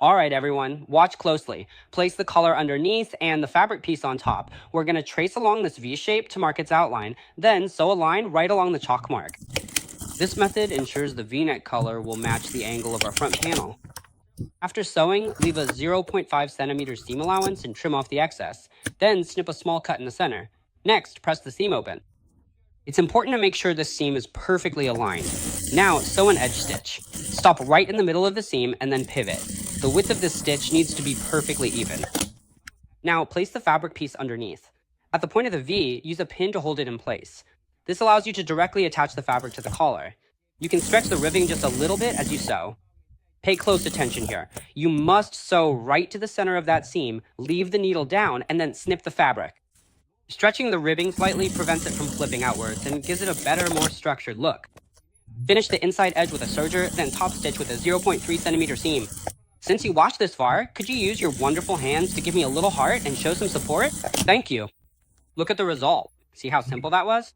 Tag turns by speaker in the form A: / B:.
A: All right, everyone, watch closely. Place the collar underneath and the fabric piece on top. We're going to trace along this V shape to mark its outline, then sew a line right along the chalk mark. This method ensures the V-neck color will match the angle of our front panel. After sewing, leave a 0.5 centimeter seam allowance and trim off the excess. Then snip a small cut in the center. Next, press the seam open. It's important to make sure the seam is perfectly aligned. Now, sew an edge stitch. Stop right in the middle of the seam and then pivot. The width of this stitch needs to be perfectly even. Now, place the fabric piece underneath. At the point of the V, use a pin to hold it in place. This allows you to directly attach the fabric to the collar. You can stretch the ribbing just a little bit as you sew. Pay close attention here. You must sew right to the center of that seam, leave the needle down, and then snip the fabric. Stretching the ribbing slightly prevents it from flipping outwards and gives it a better, more structured look. Finish the inside edge with a serger, then top stitch with a 0.3 centimeter seam. Since you watched this far, could you use your wonderful hands to give me a little heart and show some support? Thank you. Look at the result. See how simple that was?